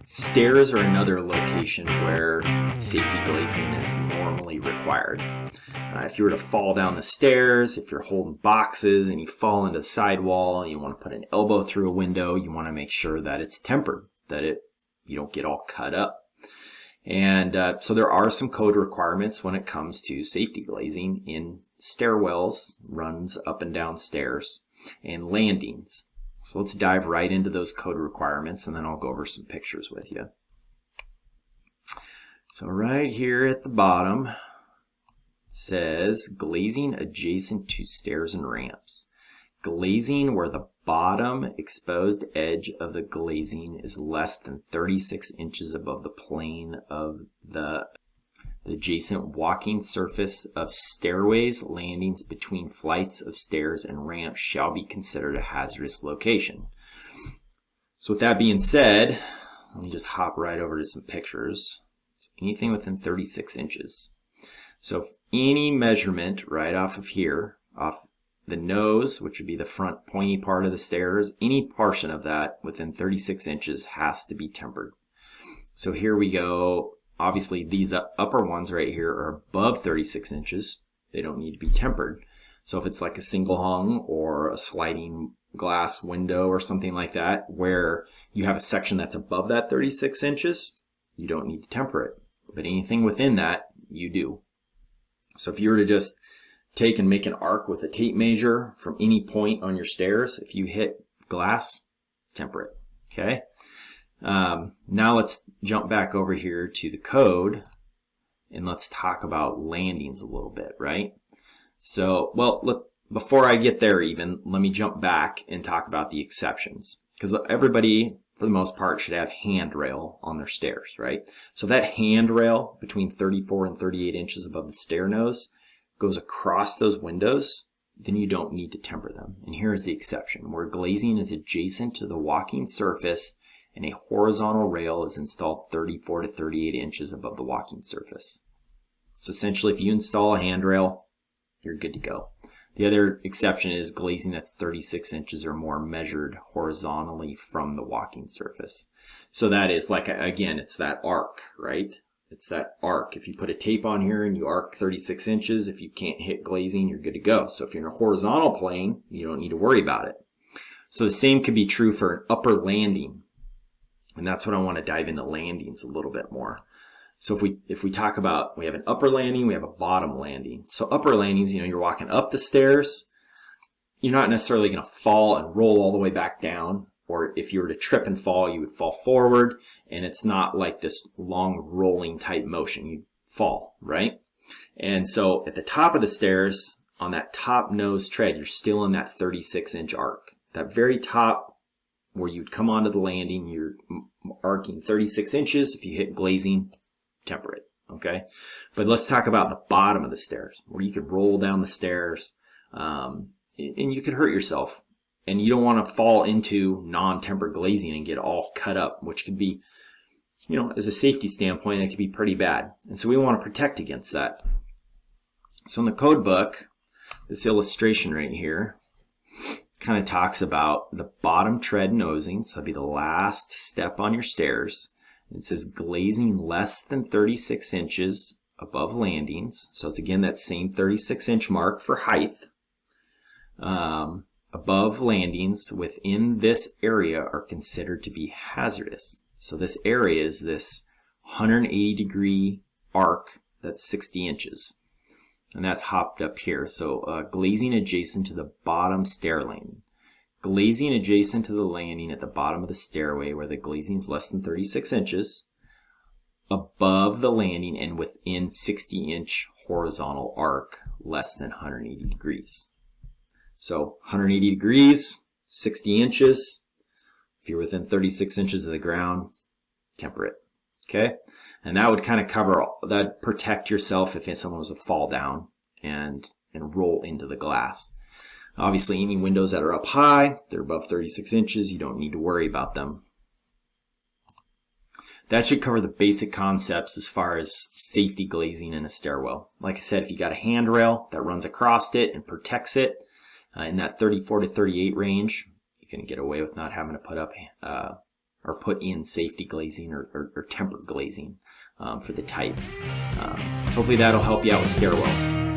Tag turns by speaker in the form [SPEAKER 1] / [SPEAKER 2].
[SPEAKER 1] Stairs are another location where safety glazing is normally required. If you were to fall down the stairs, if you're holding boxes and you fall into the sidewall and you want to put an elbow through a window, you want to make sure that it's tempered, that you don't get all cut up. And so there are some code requirements when it comes to safety glazing in stairwells, runs up and down stairs, and landings. So let's dive right into those code requirements, and then I'll go over some pictures with you. So right here at the bottom, it says glazing adjacent to stairs and ramps. Glazing where the bottom exposed edge of the glazing is less than 36 inches above the plane of the adjacent walking surface of stairways, landings between flights of stairs and ramps shall be considered a hazardous location. So with that being said, let me just hop right over to some pictures. So anything within 36 inches. So if any measurement right off of here, off the nose, which would be the front pointy part of the stairs, any portion of that within 36 inches has to be tempered. So here we go. Obviously, these upper ones right here are above 36 inches. They don't need to be tempered. So if it's like a single hung or a sliding glass window or something like that, where you have a section that's above that 36 inches, you don't need to temper it. But anything within that, you do. So if you were to just take and make an arc with a tape measure from any point on your stairs, if you hit glass, temper it, okay? Now let's jump back over here to the code and let's talk about landings a little bit, right? So, well, before I get there even, let me jump back and talk about the exceptions, because everybody, for the most part, should have handrail on their stairs, right? So that handrail between 34 and 38 inches above the stair nose goes across those windows, then you don't need to temper them. And here's the exception, where glazing is adjacent to the walking surface and a horizontal rail is installed 34 to 38 inches above the walking surface. So essentially, if you install a handrail, you're good to go. The other exception is glazing that's 36 inches or more measured horizontally from the walking surface. So that is like, again, it's that arc, right? It's that arc. If you put a tape on here and you arc 36 inches, if you can't hit glazing, you're good to go. So if you're in a horizontal plane, you don't need to worry about it. So the same could be true for an upper landing. And that's what I want to dive into landings a little bit more. So if we talk about, we have an upper landing, we have a bottom landing. So upper landings, you're walking up the stairs. You're not necessarily going to fall and roll all the way back down. Or if you were to trip and fall, you would fall forward. And it's not like this long rolling type motion. You'd fall, right? And so at the top of the stairs, on that top nose tread, you're still in that 36-inch arc. That very top where you'd come onto the landing, you're arcing 36 inches. If you hit glazing, temper it, okay? But let's talk about the bottom of the stairs, where you could roll down the stairs, and you could hurt yourself. And you don't want to fall into non-tempered glazing and get all cut up, which could be, as a safety standpoint, it could be pretty bad. And so we want to protect against that. So in the code book, this illustration right here kind of talks about the bottom tread nosing, so that'd be the last step on your stairs. It says glazing less than 36 inches above landings. So it's again that same 36-inch mark for height. Above landings within this area are considered to be hazardous. So this area is this 180-degree arc that's 60 inches. And that's hopped up here. So glazing adjacent to the bottom stair landing. Glazing adjacent to the landing at the bottom of the stairway where the glazing is less than 36 inches. Above the landing and within 60-inch horizontal arc less than 180 degrees. So 180 degrees, 60 inches. If you're within 36 inches of the ground, temper it. Okay? And that would kind of cover, that protect yourself if someone was to fall down and roll into the glass. Obviously, any windows that are up high, they're above 36 inches, you don't need to worry about them. That should cover the basic concepts as far as safety glazing in a stairwell. Like I said, if you got a handrail that runs across it and protects it in that 34 to 38 range, you can get away with not having to put up or put in safety glazing or tempered glazing for the type. Hopefully that'll help you out with stairwells.